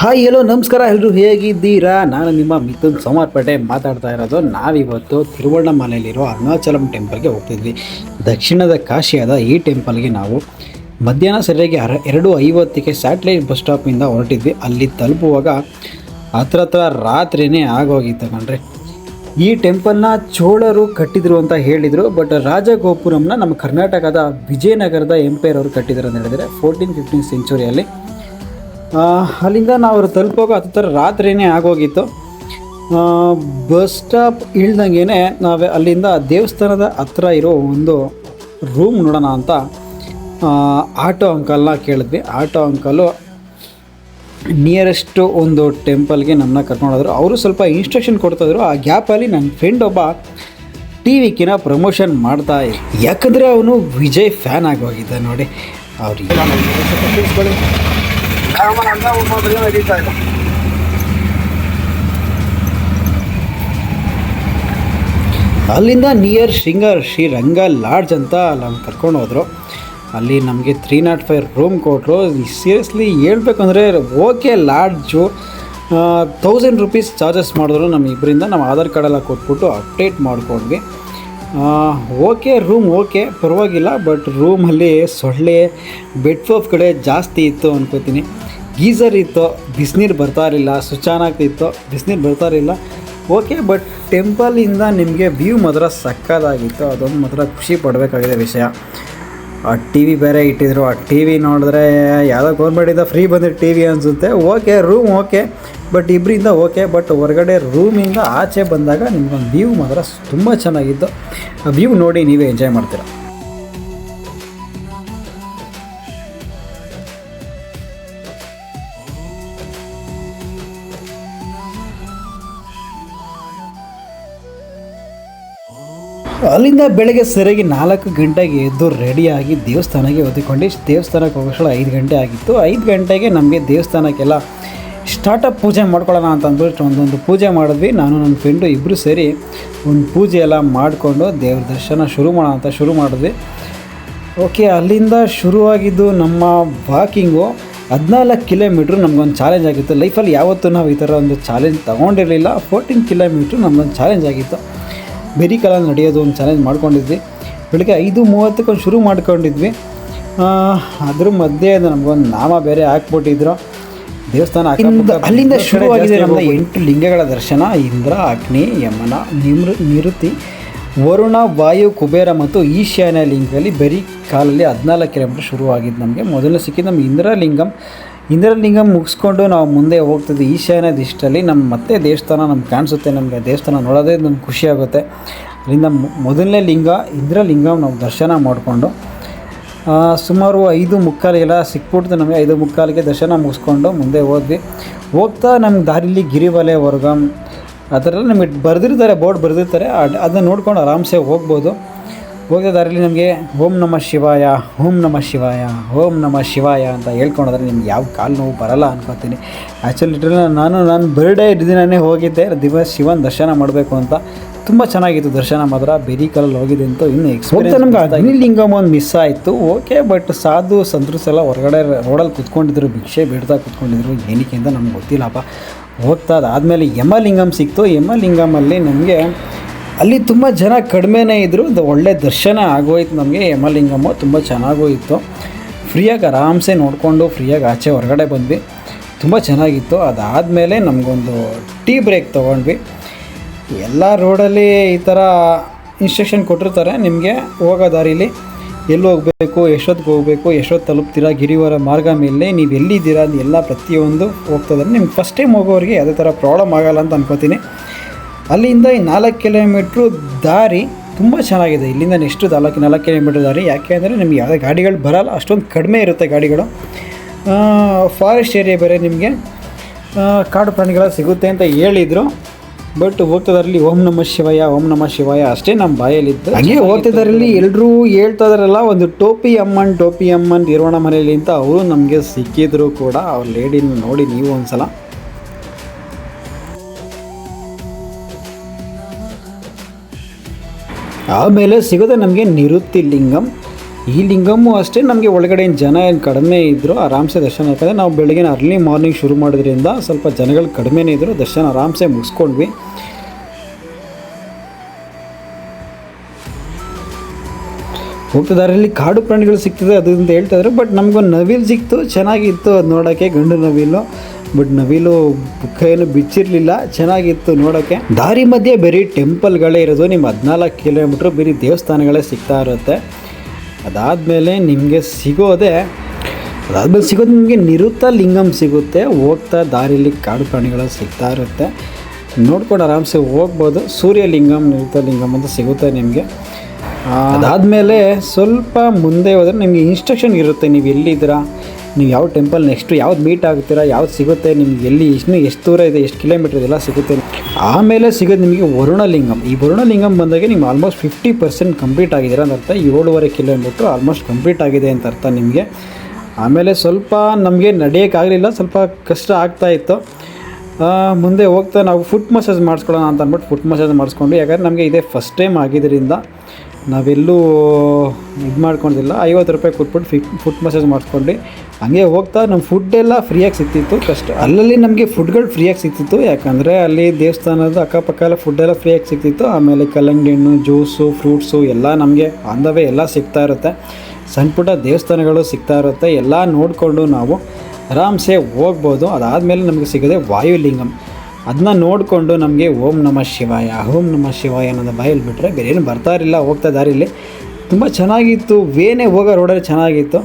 Hi hello ನಮಸ್ಕಾರ, ಎಲ್ಲರೂ ಹೇಗಿದ್ದೀರಾ? ನಾನು ನಿಮ್ಮ ಮಿಥುನ್ ಸೋಮಾರ್ಪೇಟೆ ಮಾತಾಡ್ತಾ ಇರೋದು. ನಾವಿವತ್ತು ತಿರುವಣ್ಣಾಮಲೆಯಲ್ಲಿರೋ ಅರುಣಾಚಲಂ ಟೆಂಪಲ್ಗೆ ಹೋಗ್ತಿದ್ವಿ. ದಕ್ಷಿಣದ ಕಾಶಿಯಾದ ಈ ಟೆಂಪಲ್ಗೆ ನಾವು ಮಧ್ಯಾಹ್ನ ಸರಿಯಾಗಿ 2:50ಕ್ಕೆ ಸ್ಯಾಟಲೈಟ್ ಬಸ್ ಸ್ಟಾಪಿಂದ ಹೊರಟಿದ್ವಿ. ಅಲ್ಲಿ ತಲುಪುವಾಗ ಹತ್ರ ರಾತ್ರಿಯೇ ಆಗೋಗಿತ್ತು ಕಣ್ರಿ. ಈ ಟೆಂಪಲ್ನ ಚೋಳರು ಕಟ್ಟಿದ್ರು ಅಂತ ಹೇಳಿದರು, ಬಟ್ ರಾಜಗೋಪುರಂನ ನಮ್ಮ ಕರ್ನಾಟಕದ ವಿಜಯನಗರದ ಎಂಪೈರ್ ಅವರು ಕಟ್ಟಿದ್ರು ಅಂತ ಹೇಳಿದರೆ 14th-15th ಸೆಂಚುರಿಯಲ್ಲಿ. ಅಲ್ಲಿಂದ ನಾವು ತಲುಪೋಗ ಹತ್ತರ ರಾತ್ರಿಯೇ ಆಗೋಗಿತ್ತು. ಬಸ್ ಸ್ಟಾಪ್ ಇಳ್ದಂಗೆ ನಾವು ಅಲ್ಲಿಂದ ದೇವಸ್ಥಾನದ ಹತ್ರ ಇರೋ ಒಂದು ರೂಮ್ ನೋಡೋಣ ಅಂತ ಆಟೋ ಅಂಕಲ್ನ ಕೇಳಿದ್ವಿ. ಆಟೋ ಅಂಕಲು ನಿಯರೆಸ್ಟು ಒಂದು ಟೆಂಪಲ್ಗೆ ನಮ್ಮನ್ನ ಕರ್ಕೊಂಡೋದ್ರು. ಅವರು ಸ್ವಲ್ಪ ಇನ್ಸ್ಟ್ರಕ್ಷನ್ ಕೊಡ್ತಾಯಿದ್ರು. ಆ ಗ್ಯಾಪಲ್ಲಿ ನನ್ನ ಫ್ರೆಂಡ್ ಒಬ್ಬ ಟಿವಿಕಿನ ಪ್ರಮೋಷನ್ ಮಾಡ್ತಾ ಇದ್ದ, ಯಾಕಂದರೆ ಅವನು ವಿಜಯ್ ಫ್ಯಾನ್ ಆಗೋಗಿದ್ದ ನೋಡಿ. ಅವ್ರಿಗೆ ಅಲ್ಲಿಂದ ನಿಯರ್ ಶೃಂಗಾರ್ ಶ್ರೀರಂಗ ಲಾಡ್ಜ್ ಅಂತ ನಮ್ಗೆ ಕರ್ಕೊಂಡು ಹೋದರು. ಅಲ್ಲಿ ನಮಗೆ 305 ರೂಮ್ ಕೊಟ್ಟರು. ಸೀರಿಯಸ್ಲಿ ಹೇಳ್ಬೇಕಂದ್ರೆ ಓಕೆ ಲಾಡ್ಜು 1000 ರೂಪೀಸ್ ಚಾರ್ಜಸ್ ಮಾಡಿದ್ರು ನಮ್ಮಿಬ್ಬರಿಂದ. ನಮ್ಮ ಆಧಾರ್ ಕಾರ್ಡೆಲ್ಲ ಕೊಟ್ಬಿಟ್ಟು ಅಪ್ಡೇಟ್ ಮಾಡ್ಕೊಂಡ್ವಿ. ಓಕೆ ರೂಮ್ ಓಕೆ ಪರವಾಗಿಲ್ಲ, ಬಟ್ ರೂಮಲ್ಲಿ ಸೊಳ್ಳೆ ಬೆಡ್ ಫೋಫ್ ಕಡೆ ಜಾಸ್ತಿ ಇತ್ತು ಅನ್ಕೋತೀನಿ. ಗೀಝರ್ ಇತ್ತು, ಬಿಸಿನೀರು ಬರ್ತಾ ಇರಲಿಲ್ಲ. ಸ್ವಿಚ್ ಆನ್ ಆಗ್ತಿತ್ತು, ಬಿಸಿನೀರು ಬರ್ತಾ ಇರಲಿಲ್ಲ. ಓಕೆ, ಬಟ್ ಟೆಂಪಲಿಂದ ನಿಮಗೆ ವ್ಯೂ ಮಾತ್ರ ಸಕ್ಕದಾಗಿತ್ತು. ಅದೊಂದು ಮಾತ್ರ ಖುಷಿ ಪಡಬೇಕಾಗಿದೆ ವಿಷಯ. ಆ ಟಿ ವಿ ಬೇರೆ ಇಟ್ಟಿದ್ರು. ಆ ಟಿ ವಿ ನೋಡಿದ್ರೆ ಯಾವುದೋ ಗೌರ್ಮೆಂಟಿಂದ ಫ್ರೀ ಬಂದಿದ್ದು ಟಿ ವಿ ಅನಿಸುತ್ತೆ. ಓಕೆ ರೂಮ್ ಓಕೆ, ಬಟ್ ಇಬ್ಬರಿಂದ ಓಕೆ, ಬಟ್ ಹೊರಗಡೆ ರೂಮಿಂದ ಆಚೆ ಬಂದಾಗ ನಿಮ್ಗೊಂದು ವ್ಯೂ ಮಾತ್ರ ತುಂಬ ಚೆನ್ನಾಗಿತ್ತು. ಆ ವ್ಯೂ ನೋಡಿ ನೀವೇ ಎಂಜಾಯ್ ಮಾಡ್ತೀರ. ಅಲ್ಲಿಂದ ಬೆಳಗ್ಗೆ ಸರಿಯಾಗಿ 4 ಗಂಟೆಗೆ ಎದ್ದು ರೆಡಿಯಾಗಿ ದೇವಸ್ಥಾನಕ್ಕೆ ಹೊತ್ತಿಕೊಂಡು ದೇವಸ್ಥಾನಕ್ಕೆ ಹೋಗೋಷ್ಟರಲ್ಲಿ 5 ಗಂಟೆ ಆಗಿತ್ತು. 5 ಗಂಟೆಗೆ ನಮಗೆ ದೇವಸ್ಥಾನಕ್ಕೆಲ್ಲ ಸ್ಟಾರ್ಟಪ್ ಪೂಜೆ ಮಾಡ್ಕೊಳ್ಳೋಣ ಅಂತ ಅಂದ್ಬಿಟ್ಟು ಒಂದೊಂದು ಪೂಜೆ ಮಾಡಿದ್ವಿ. ನಾನು ನನ್ನ ಫ್ರೆಂಡು ಇಬ್ಬರು ಸೇರಿ ಒಂದು ಪೂಜೆ ಎಲ್ಲ ಮಾಡಿಕೊಂಡು ದೇವ್ರ ದರ್ಶನ ಶುರು ಮಾಡೋಣ ಅಂತ ಶುರು ಮಾಡಿದ್ವಿ. ಓಕೆ, ಅಲ್ಲಿಂದ ಶುರುವಾಗಿದ್ದು ನಮ್ಮ ವಾಕಿಂಗು 14 ಕಿಲೋಮೀಟ್ರ್ ನಮಗೊಂದು ಚಾಲೆಂಜ್ ಆಗಿತ್ತು. ಲೈಫಲ್ಲಿ ಯಾವತ್ತೂ ನಾವು ಈ ಥರ ಒಂದು ಚಾಲೆಂಜ್ ತೊಗೊಂಡಿರಲಿಲ್ಲ. 14 ಕಿಲೋಮೀಟ್ರ್ ನಮಗೊಂದು ಚಾಲೆಂಜ್ ಆಗಿತ್ತು. ಬೆರಿ ಕಾಲ ನಡೆಯೋದು ಒಂದು ಚಾಲೆಂಜ್ ಮಾಡ್ಕೊಂಡಿದ್ವಿ. ಬೆಳಗ್ಗೆ 5:30ಕ್ಕೆ ಶುರು ಮಾಡ್ಕೊಂಡಿದ್ವಿ. ಅದ್ರ ಮಧ್ಯೆ ನಮಗೊಂದು ನಾಮ ಬೇರೆ ಹಾಕ್ಬಿಟ್ಟಿದ್ರು. ದೇವಸ್ಥಾನ ಅಲ್ಲಿಂದ ಶುರುವಾಗಿದೆ ನಮ್ಮ 8 ಲಿಂಗಗಳ ದರ್ಶನ. ಇಂದ್ರ, ಅಗ್ನಿ, ಯಮನ, ನಿರುತಿ, ವರುಣ, ವಾಯು, ಕುಬೇರ ಮತ್ತು ಈಶಾನ್ಯ ಲಿಂಗದಲ್ಲಿ ಬರೀ ಕಾಲಲ್ಲಿ 14 ಕಿಲೋಮೀಟ್ರ್ ಶುರುವಾಗಿದ್ದು. ನಮಗೆ ಮೊದಲು ಸಿಕ್ಕಿದ್ದು ನಮ್ಮ ಇಂದ್ರಲಿಂಗಂ ಮುಗಿಸ್ಕೊಂಡು ನಾವು ಮುಂದೆ ಹೋಗ್ತಿದ್ವಿ. ಈಶಾನ್ಯ ದಿಷ್ಟಲ್ಲಿ ನಮ್ಮ ಮತ್ತೆ ದೇವಸ್ಥಾನ ನಮ್ಗೆ ಕಾಣಿಸುತ್ತೆ. ನಮಗೆ ದೇವಸ್ಥಾನ ನೋಡೋದೇ ನಮ್ಗೆ ಖುಷಿಯಾಗುತ್ತೆ. ಅಲ್ಲಿಂದ ಮೊದಲನೇ ಲಿಂಗ ಇಂದ್ರಲಿಂಗಂ ನಾವು ದರ್ಶನ ಮಾಡಿಕೊಂಡು ಸುಮಾರು 5:45 ಸಿಕ್ಬಿಡ್ತು ನಮಗೆ. 5:45ಗೆ ದರ್ಶನ ಮುಗಿಸ್ಕೊಂಡು ಮುಂದೆ ಹೋಗ್ತಾ ನಮ್ಗೆ ದಾರಿಲಿ ಗಿರಿವಲೆ ವರ್ಗಂ ಆ ಥರ ಎಲ್ಲ ನಮಗೆ ಬರೆದಿರ್ತಾರೆ, ಬೋರ್ಡ್ ಬರೆದಿರ್ತಾರೆ. ಅದನ್ನು ನೋಡ್ಕೊಂಡು ಆರಾಮ್ಸೆ ಹೋಗ್ಬೋದು. ಹೋಗಿದ ದಾರಿಲಿ ನಮಗೆ ಓಂ ನಮಃ ಶಿವಾಯ, ಓಂ ನಮಃ ಶಿವಾಯ, ಓಂ ನಮಃ ಶಿವಾಯ ಅಂತ ಹೇಳ್ಕೊಂಡ್ರೆ ನಿಮ್ಗೆ ಯಾವ ಕಾಲು ನೋವು ಬರಲ್ಲ ಅನ್ಕೋತೀನಿ. ಆ್ಯಕ್ಚುಲಿ ನಾನು ಬರ್ಡೇ ದಿನವೇ ಹೋಗಿದ್ದೆ ಶಿವನ ದರ್ಶನ ಮಾಡಬೇಕು ಅಂತ. ತುಂಬ ಚೆನ್ನಾಗಿತ್ತು ದರ್ಶನ ಮಾತ್ರ. ಬೆರಿ ಕಾಲಲ್ಲಿ ಹೋಗಿದೆ ಅಂತ ಇನ್ನೂ ಎಕ್ಸ್ಪೀರಿಯನ್ಸ್. ನಮ್ಗೆ ಅಗ್ನಿಲಿಂಗಮ್ ಒಂದು ಮಿಸ್ ಆಯಿತು. ಓಕೆ, ಬಟ್ ಸಾಧು ಸಂತೃಸ್ ಎಲ್ಲ ಹೊರಗಡೆ ರೋಡಲ್ಲಿ ಕೂತ್ಕೊಂಡಿದ್ರು, ಭಿಕ್ಷೆ ಬೇಡ್ತಾ ಕೂತ್ಕೊಂಡಿದ್ರು. ಏನಕ್ಕೆ ಅಂತ ನಮ್ಗೆ ಗೊತ್ತಿಲ್ಲಪ್ಪ. ಹೋಗ್ತಾ ಅದಾದಮೇಲೆ ಯಮಲಿಂಗಮ್ ಸಿಕ್ತು. ಯಮಲಿಂಗಮಲ್ಲಿ ನಮಗೆ ಅಲ್ಲಿ ತುಂಬ ಜನ ಕಡಿಮೆನೇ ಇದ್ದರು. ಒಳ್ಳೆ ದರ್ಶನ ಆಗೋಯ್ತು ನಮಗೆ. ಯಮಲಿಂಗಮ್ಮು ತುಂಬ ಚೆನ್ನಾಗೂ ಇತ್ತು. ಫ್ರೀಯಾಗಿ ಆರಾಮ್ಸೆ ನೋಡಿಕೊಂಡು ಫ್ರೀಯಾಗಿ ಆಚೆ ಹೊರಗಡೆ ಬಂದ್ವಿ. ತುಂಬ ಚೆನ್ನಾಗಿತ್ತು. ಅದಾದಮೇಲೆ ನಮಗೊಂದು ಟೀ ಬ್ರೇಕ್ ತೊಗೊಂಡ್ವಿ. ಎಲ್ಲ ರೋಡಲ್ಲಿ ಈ ಥರ ಇನ್ಸ್ಟ್ರಕ್ಷನ್ ಕೊಟ್ಟಿರ್ತಾರೆ ನಿಮಗೆ ಹೋಗೋ ದಾರಿಲಿ ಎಲ್ಲಿ ಹೋಗಬೇಕು, ಎಷ್ಟೊತ್ತಿಗೆ ಹೋಗಬೇಕು, ಎಷ್ಟೊತ್ತು ತಲುಪ್ತೀರಾ, ಗಿರಿವರ ಮಾರ್ಗ ಮೇಲೆ ನೀವು ಎಲ್ಲಿದ್ದೀರಾ ಅದು ಎಲ್ಲ ಪ್ರತಿಯೊಂದು ಹೋಗ್ತದೆ. ನಿಮ್ಗೆ ಫಸ್ಟ್ ಟೈಮ್ ಹೋಗೋರಿಗೆ ಯಾವುದೇ ಥರ ಪ್ರಾಬ್ಲಮ್ ಆಗೋಲ್ಲ ಅಂತ ಅನ್ಕೋತೀನಿ. ಅಲ್ಲಿಂದ ಈ 4 ಕಿಲೋಮೀಟ್ರು ದಾರಿ ತುಂಬ ಚೆನ್ನಾಗಿದೆ. ಇಲ್ಲಿಂದ ನೆಕ್ಸ್ಟು 4 ಕಿಲೋಮೀಟ್ರ್ ದಾರಿ. ಯಾಕೆ ಅಂದರೆ ನಿಮ್ಗೆ ಯಾವುದೇ ಗಾಡಿಗಳು ಬರೋಲ್ಲ, ಅಷ್ಟೊಂದು ಕಡಿಮೆ ಇರುತ್ತೆ ಗಾಡಿಗಳು. ಫಾರೆಸ್ಟ್ ಏರಿಯಾ ಬೇರೆ, ನಿಮಗೆ ಕಾಡು ಪ್ರಾಣಿಗಳ ಸಿಗುತ್ತೆ ಅಂತ ಹೇಳಿದರು. ಬಟ್ ಹೋಗ್ತಿದಾರಲ್ಲಿ ಓಂ ನಮಃ ಶಿವಾಯ, ಓಂ ನಮಃ ಶಿವಾಯ ಅಷ್ಟೇ ನಮ್ಮ ಬಾಯಲ್ಲಿದ್ದು. ಹಾಗೆ ಹೋಗ್ತಿದಾರಲ್ಲಿ ಎಲ್ಲರೂ ಹೇಳ್ತಾ ಇದಾರಲ್ಲ, ಒಂದು ಟೋಪಿ ಅಮ್ಮನ್ ತಿರುವಣ್ಣಾಮಲೆಯಲ್ಲಿ ಅಂತ ಅವರು ನಮಗೆ ಸಿಕ್ಕಿದ್ರು ಕೂಡ. ಅವ್ರ ಲೇಡಿನ ನೋಡಿ ನೀವು ಒಂದ್ಸಲ. ಆಮೇಲೆ ಸಿಗೋದೆ ನಮಗೆ ನಿರುತಿ ಲಿಂಗಂ. ಈ ಲಿಂಗಮ್ಮು ಅಷ್ಟೇ ನಮಗೆ ಒಳಗಡೆ ಜನ ಏನು ಕಡಿಮೆ ಇದ್ದರು ಆರಾಮ್ಸೆ ದರ್ಶನ. ಯಾಕಂದರೆ ನಾವು ಬೆಳಗ್ಗೆ ಅರ್ಲಿ ಮಾರ್ನಿಂಗ್ ಶುರು ಮಾಡೋದ್ರಿಂದ ಸ್ವಲ್ಪ ಜನಗಳು ಕಡಿಮೆನೇ ಇದ್ದರು, ದರ್ಶನ ಆರಾಮ್ಸೆ ಮುಗಿಸ್ಕೊಂಡ್ವಿ. ಹೋಗ್ತಾ ದಾರಿಯಲ್ಲಿ ಕಾಡು ಪ್ರಾಣಿಗಳು ಸಿಗ್ತದೆ ಅದು ಅಂತ ಹೇಳ್ತಾಯಿದ್ರು. ಬಟ್ ನಮಗೊಂದು ನವಿಲು ಸಿಕ್ತು, ಚೆನ್ನಾಗಿತ್ತು ಅದು ನೋಡೋಕ್ಕೆ, ಗಂಡು ನವಿಲು. ಬಟ್ ನವಿಲು ಕೈಯನ್ನು ಬಿಚ್ಚಿರಲಿಲ್ಲ, ಚೆನ್ನಾಗಿತ್ತು ನೋಡೋಕ್ಕೆ. ದಾರಿ ಮಧ್ಯೆ ಬರೀ ಟೆಂಪಲ್ಗಳೇ ಇರೋದು, ನಿಮ್ಮ 14 ಕಿಲೋಮೀಟ್ರ್ ಬರೀ ದೇವಸ್ಥಾನಗಳೇ ಸಿಗ್ತಾ ಇರುತ್ತೆ. ಅದಾದಮೇಲೆ ನಿಮಗೆ ಸಿಗೋದು ನಿಮಗೆ ನಿರುತ್ತ ಲಿಂಗಮ್ ಸಿಗುತ್ತೆ. ಹೋಗ್ತಾ ದಾರಿಯಲ್ಲಿ ಕಾಡು ಪ್ರಾಣಿಗಳು ಸಿಗ್ತಾ ಇರುತ್ತೆ, ನೋಡ್ಕೊಂಡು ಆರಾಮ್ಸೆ ಹೋಗ್ಬೋದು. ಸೂರ್ಯಲಿಂಗಮ್, ನಿರುತ್ತ ಲಿಂಗಮ್ ಅಂತ ಸಿಗುತ್ತೆ ನಿಮಗೆ. ಅದಾದಮೇಲೆ ಸ್ವಲ್ಪ ಮುಂದೆ ಹೋದರೆ ನಿಮಗೆ ಇನ್ಸ್ಟ್ರಕ್ಷನ್ ಇರುತ್ತೆ, ನೀವು ಎಲ್ಲಿದ್ದೀರಾ, ನೀವು ಯಾವ ಟೆಂಪಲ್ ನೆಕ್ಸ್ಟು ಯಾವ್ದು ಮೀಟ್ ಆಗ್ತೀರಾ, ಯಾವ್ದು ಸಿಗುತ್ತೆ ನಿಮ್ಗೆ, ಎಲ್ಲಿ ಎಷ್ಟು ದೂರ ಇದೆ, ಎಷ್ಟು ಕಿಲೋಮೀಟ್ರ್ ಇದೆಲ್ಲ ಸಿಗುತ್ತೆ. ಆಮೇಲೆ ಸಿಗೋದು ನಿಮಗೆ ವರುಣಲಿಂಗಮ್. ಈ ವರುಣಲಿಂಗಮ್ ಬಂದಾಗ ನೀವು ಆಲ್ಮೋಸ್ಟ್ 50% ಕಂಪ್ಲೀಟ್ ಆಗಿದ್ದೀರಾ ಅಂತ ಅರ್ಥ. 7.5 ಕಿಲೋಮೀಟ್ರ್ ಆಲ್ಮೋಸ್ಟ್ ಕಂಪ್ಲೀಟ್ ಆಗಿದೆ ಅಂತ ಅರ್ಥ ನಿಮಗೆ. ಆಮೇಲೆ ಸ್ವಲ್ಪ ನಮಗೆ ನಡೆಯೋಕ್ಕಾಗಲಿಲ್ಲ, ಸ್ವಲ್ಪ ಕಷ್ಟ ಆಗ್ತಾಯಿತ್ತು. ಮುಂದೆ ಹೋಗ್ತಾ ನಾವು ಫುಟ್ ಮಸಾಜ್ ಮಾಡಿಸ್ಕೊಳ್ಳೋಣ ಅಂತ ಅಂದ್ಬಿಟ್ಟು ಫುಟ್ ಮಸಾಜ್ ಮಾಡಿಸ್ಕೊಂಡು, ಯಾಕಂದರೆ ನಮಗೆ ಇದೇ ಫಸ್ಟ್ ಟೈಮ್ ಆಗಿದ್ದರಿಂದ ನಾವೆಲ್ಲೂ ಇದು ಮಾಡ್ಕೊಂಡಿಲ್ಲ. 50 ರೂಪಾಯಿ ಕೊಟ್ಬಿಟ್ಟು ಫುಟ್ ಮಸಾಜ್ ಮಾಡಿಸ್ಕೊಂಡು ಹಂಗೆ ಹೋಗ್ತಾ ನಮ್ಮ ಫುಡ್ಡೆಲ್ಲ ಫ್ರೀಯಾಗಿ ಸಿಗ್ತಿತ್ತು. ಕಷ್ಟ ಅಲ್ಲಲ್ಲಿ ನಮಗೆ ಫುಡ್ಗಳು ಫ್ರೀಯಾಗಿ ಸಿಗ್ತಿತ್ತು, ಯಾಕಂದರೆ ಅಲ್ಲಿ ದೇವಸ್ಥಾನದ ಅಕ್ಕಪಕ್ಕ ಎಲ್ಲ ಫುಡ್ಡೆಲ್ಲ ಫ್ರೀಯಾಗಿ ಸಿಗ್ತಿತ್ತು. ಆಮೇಲೆ ಕಲ್ಲಂಗಡಿ ಹಣ್ಣು, ಜ್ಯೂಸು, ಫ್ರೂಟ್ಸು ಎಲ್ಲ ನಮಗೆ ಆನ್ ದ ವೇ ಎಲ್ಲ ಸಿಗ್ತಾ ಇರುತ್ತೆ. ಸಣ್ಣ ಪುಟ್ಟ ದೇವಸ್ಥಾನಗಳು ಸಿಗ್ತಾ ಇರುತ್ತೆ, ಎಲ್ಲ ನೋಡಿಕೊಂಡು ನಾವು ಆರಾಮ್ಸೆ ಹೋಗ್ಬೋದು. ಅದಾದಮೇಲೆ ನಮಗೆ ಸಿಗೋದೆ ವಾಯುಲಿಂಗಮ್. ಅದನ್ನ ನೋಡಿಕೊಂಡು ನಮಗೆ ಓಂ ನಮಃ ಶಿವಾಯ ಅನ್ನೋದು ಬಾಯಲ್ಲಿ ಬಿಟ್ಟರೆ ಬೇರೆ ಏನು ಬರ್ತಾ ಇರಲಿಲ್ಲ. ಹೋಗ್ತಾ ದಾರಿಯಲ್ಲಿ ತುಂಬ ಚೆನ್ನಾಗಿತ್ತು, ವೇನೆ ಹೋಗೋ ರೋಡಲ್ಲಿ ಚೆನ್ನಾಗಿತ್ತು.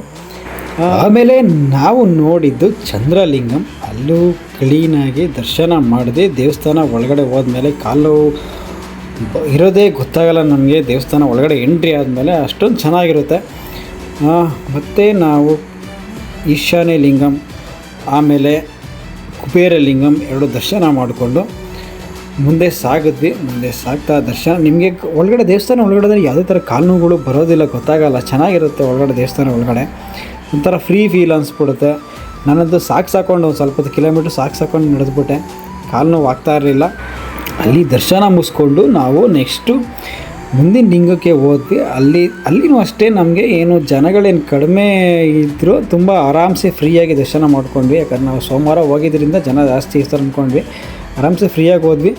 ಆಮೇಲೆ ನಾವು ನೋಡಿದ್ದು ಚಂದ್ರಲಿಂಗಮ್. ಅಲ್ಲೂ ಕ್ಲೀನಾಗಿ ದರ್ಶನ ಮಾಡಿದೆ. ದೇವಸ್ಥಾನ ಒಳಗಡೆ ಹೋದ್ಮೇಲೆ ಕಾಲು ಇರೋದೇ ಗೊತ್ತಾಗಲ್ಲ ನಮಗೆ. ದೇವಸ್ಥಾನ ಒಳಗಡೆ ಎಂಟ್ರಿ ಆದಮೇಲೆ ಅಷ್ಟೊಂದು ಚೆನ್ನಾಗಿರುತ್ತೆ. ಮತ್ತು ನಾವು ಈಶಾನ್ಯ ಲಿಂಗಮ್, ಆಮೇಲೆ ಕುಬೇರಲಿಂಗಮ್ 2 ದರ್ಶನ ಮಾಡಿಕೊಂಡು ಮುಂದೆ ಸಾಗಿದ್ವಿ. ಮುಂದೆ ಸಾಗ್ತಾ ದರ್ಶನ ನಿಮಗೆ ಒಳಗಡೆ ದೇವಸ್ಥಾನ ಒಳಗಡೆ ಯಾವುದೇ ಥರ ಕಾಲು ನೋವುಗಳು ಬರೋದಿಲ್ಲ, ಗೊತ್ತಾಗಲ್ಲ, ಚೆನ್ನಾಗಿರುತ್ತೆ ಒಳಗಡೆ. ದೇವಸ್ಥಾನ ಒಳಗಡೆ ಒಂಥರ ಫ್ರೀ ಫೀಲ್ ಅನಿಸ್ಬಿಡುತ್ತೆ. ನನ್ನದು ಸಾಕೊಂಡು ಒಂದು ಸ್ವಲ್ಪ ಕಿಲೋಮೀಟ್ರ್ ಸಾಕೊಂಡು ನಡೆದ್ಬಿಟ್ಟೆ, ಕಾಲು ನೋವು ಆಗ್ತಾ ಇರಲಿಲ್ಲ. ಅಲ್ಲಿ ದರ್ಶನ ಮುಗಿಸ್ಕೊಂಡು ನಾವು ನೆಕ್ಸ್ಟು ಮುಂದಿನ ಲಿಂಗಕ್ಕೆ ಹೋದ್ವಿ. ಅಲ್ಲಿನೂ ಅಷ್ಟೇ ನಮಗೆ ಏನು ಜನಗಳೇನು ಕಡಿಮೆ ಇದ್ದರು, ತುಂಬ ಆರಾಮ್ಸೆ ಫ್ರೀಯಾಗಿ ದರ್ಶನ ಮಾಡ್ಕೊಂಡ್ವಿ. ಯಾಕಂದ್ರೆ ನಾವು ಸೋಮವಾರ ಹೋಗಿದ್ದರಿಂದ ಜನ ಜಾಸ್ತಿ ಇರ್ತಾರೆ ಅಂದ್ಕೊಂಡ್ವಿ, ಆರಾಮ್ಸೆ ಫ್ರೀಯಾಗಿ ಹೋದ್ವಿ.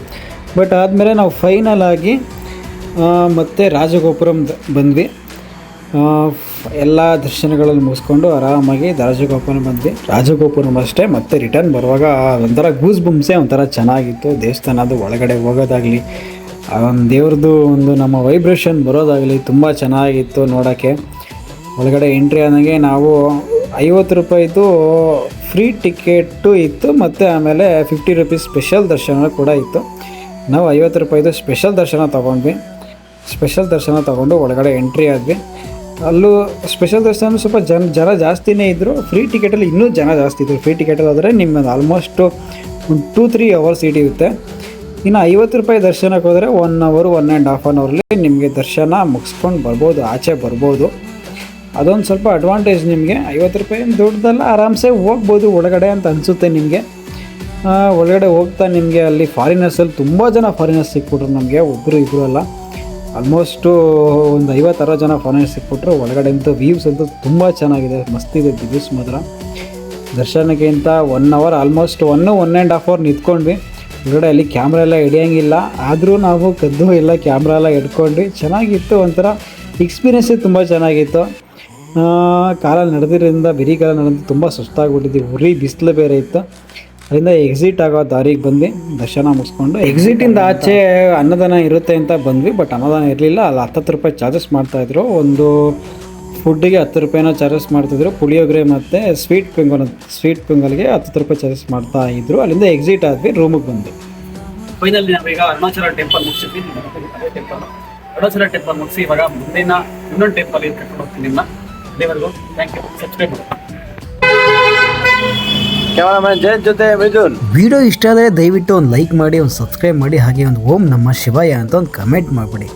ಬಟ್ ಆದಮೇಲೆ ನಾವು ಫೈನಲ್ ಆಗಿ ಮತ್ತೆ ರಾಜಗೋಪುರಂ ಬಂದ್ವಿ. ಎಲ್ಲ ದರ್ಶನಗಳಲ್ಲಿ ಮುಗಿಸ್ಕೊಂಡು ಆರಾಮಾಗಿ ರಾಜಗೋಪುರಂ ಬಂದ್ವಿ. ರಾಜಗೋಪುರಂ ಅಷ್ಟೇ ಮತ್ತೆ ರಿಟರ್ನ್ ಬರುವಾಗ ಒಂಥರ ಗೂಸ್ ಬಂಪ್ಸೇ ಒಂಥರ ಚೆನ್ನಾಗಿತ್ತು. ದೇವಸ್ಥಾನದ ಒಳಗಡೆ ಹೋಗೋದಾಗಲಿ, ಒಂದು ದೇವ್ರದ್ದು ಒಂದು ನಮ್ಮ ವೈಬ್ರೇಷನ್ ಬರೋದಾಗಲಿ ತುಂಬ ಚೆನ್ನಾಗಿತ್ತು ನೋಡೋಕ್ಕೆ. ಒಳಗಡೆ ಎಂಟ್ರಿ ಆದಂಗೆ ನಾವು 50 ರೂಪಾಯಿದು ಫ್ರೀ ಟಿಕೆಟು ಇತ್ತು, ಮತ್ತು ಆಮೇಲೆ 50 ರೂಪೀಸ್ ಸ್ಪೆಷಲ್ ದರ್ಶನ ಕೂಡ ಇತ್ತು. ನಾವು 50 ರೂಪಾಯಿದು ಸ್ಪೆಷಲ್ ದರ್ಶನ ತೊಗೊಂಡ್ವಿ. ಸ್ಪೆಷಲ್ ದರ್ಶನ ತೊಗೊಂಡು ಒಳಗಡೆ ಎಂಟ್ರಿ ಆದ್ವಿ. ಅಲ್ಲೂ ಸ್ಪೆಷಲ್ ದರ್ಶನ ಸ್ವಲ್ಪ ಜನ ಜಾಸ್ತಿನೇ ಇದ್ದರು. ಫ್ರೀ ಟಿಕೆಟಲ್ಲಿ ಇನ್ನೂ ಜನ ಜಾಸ್ತಿ ಇದ್ದರು. ಫ್ರೀ ಟಿಕೆಟಲ್ಲಿ ಹೋದರೆ ನಿಮ್ಮದು ಆಲ್ಮೋಸ್ಟು ಒಂದು 2-3 ಅವರ್ಸ್ ಹಿಡಿಯುತ್ತೆ. ಇನ್ನು 50 ರೂಪಾಯಿ ದರ್ಶನಕ್ಕೆ ಹೋದರೆ 1 ಅವರ್ 1.5 ಅವರಲ್ಲಿ ನಿಮಗೆ ದರ್ಶನ ಮುಗಿಸ್ಕೊಂಡು ಬರ್ಬೋದು, ಆಚೆ ಬರ್ಬೋದು. ಅದೊಂದು ಸ್ವಲ್ಪ ಅಡ್ವಾಂಟೇಜ್ ನಿಮಗೆ. 50 ರೂಪಾಯಿ ದೊಡ್ಡದಲ್ಲ, ಆರಾಮ್ಸೆ ಹೋಗ್ಬೋದು ಒಳಗಡೆ ಅಂತ ಅನಿಸುತ್ತೆ ನಿಮಗೆ. ಒಳಗಡೆ ಹೋಗ್ತಾ ನಿಮಗೆ ಅಲ್ಲಿ ಫಾರಿನರ್ಸಲ್ಲಿ ತುಂಬ ಜನ ಫಾರಿನರ್ಸ್ ಸಿಕ್ಬಿಟ್ರು ನಮಗೆ, ಒಬ್ಬರು ಇಬ್ಬರು ಅಲ್ಲ, ಆಲ್ಮೋಸ್ಟು ಒಂದು 50-60 ಜನ ಫಾರಿನರ್ಸ್ ಸಿಕ್ಬಿಟ್ರು. ಒಳಗಡೆ ಅಂತೂ ವ್ಯೂಸ್ ಅಂತೂ ತುಂಬ ಚೆನ್ನಾಗಿದೆ, ಮಸ್ತಿದೆ ವ್ಯೂಸ್ ಮಾತ್ರ. ದರ್ಶನಕ್ಕಿಂತ 1 ಅವರ್ ಆಲ್ಮೋಸ್ಟ್ 1.5 ಅವರ್ ನಿಂತ್ಕೊಂಡ್ವಿ. ಹೊರಗಡೆ ಅಲ್ಲಿ ಕ್ಯಾಮ್ರಾ ಎಲ್ಲ ಹಿಡಿಯೋಂಗಿಲ್ಲ, ಆದರೂ ನಾವು ಕದ್ದು ಎಲ್ಲ ಕ್ಯಾಮ್ರಾ ಎಲ್ಲ ಹಿಡ್ಕೊಂಡ್ವಿ. ಚೆನ್ನಾಗಿತ್ತು, ಒಂಥರ ಎಕ್ಸ್ಪೀರಿಯೆನ್ಸೇ ತುಂಬ ಚೆನ್ನಾಗಿತ್ತು. ಕಾಲಲ್ಲಿ ನಡೆದಿರೋದ್ರಿಂದ ಬರೀ ಕಾಲ ನಡೆದು ತುಂಬ ಸುಸ್ತಾಗ್ಬಿಟ್ಟಿದ್ವಿ, ಉರಿ ಬಿಸಿಲು ಬೇರೆ ಇತ್ತು. ಅದರಿಂದ ಎಕ್ಸಿಟ್ ಆಗೋ ದಾರಿಗೆ ಬಂದ್ವಿ, ದರ್ಶನ ಮುಗಿಸ್ಕೊಂಡು. ಎಕ್ಸಿಟಿಂದ ಆಚೆ ಅನ್ನದಾನ ಇರುತ್ತೆ ಅಂತ ಬಂದ್ವಿ, ಬಟ್ ಅನ್ನದಾನ ಇರಲಿಲ್ಲ. ಅಲ್ಲಿ 10 ರೂಪಾಯಿ ಚಾರ್ಜಸ್ ಮಾಡ್ತಾಯಿದ್ರು. ಒಂದು ಫುಡ್ಡಿಗೆ 10 ರೂಪಾಯಿನ ಚಾರ್ಜಸ್ ಮಾಡ್ತಿದ್ರು. ಪುಳಿಯೋಗರೆ ಮತ್ತು ಸ್ವೀಟ್ ಪೊಂಗಲ್ಗೆ 10 ರೂಪಾಯಿ ಚಾರ್ಜಸ್ ಮಾಡ್ತಾಯಿದ್ರು. ಅಲ್ಲಿಂದ ಎಕ್ಸಿಟ್ ಆದ್ವಿ, ರೂಮಿಗೆ ಬಂದ್ವಿ. ಫೈನಲಿ ನಾವೀಗ ಅರುಣಾಚಲ ಟೆಂಪಲ್ ಮುಗಿಸಿದ್ವಿ. ಅರುಣಾಚಲ ಟೆಂಪಲ್ ಮುಗಿಸಿ ಇವಾಗ ಮುಂದಿನ ಇನ್ನೊಂದು ಟೆಂಪಲ್ ಕರ್ಕೊಂಡು ಹೋಗ್ತೀನಿ ನಿಮ್ಮನ್ನ. ಅಲ್ಲಿವರೆಗೂ ಥ್ಯಾಂಕ್ ಯು. ಸಬ್ಸ್ಕ್ರೈಬ್ ಮಾಡಿ. ಕ್ಯಾಮರಾಮನ್ ಜಯಂತ್ ಜೊತೆ ಮಿಥುನ್. ವಿಡಿಯೋ ಇಷ್ಟ ಆದರೆ ದಯವಿಟ್ಟು ಒಂದು ಲೈಕ್ ಮಾಡಿ, ಒಂದು ಸಬ್ಸ್ಕ್ರೈಬ್ ಮಾಡಿ, ಹಾಗೆ ಒಂದು ಓಂ ನಮಃ ಶಿವಾಯ ಅಂತ ಒಂದು ಕಮೆಂಟ್ ಮಾಡಿಬಿಡಿ.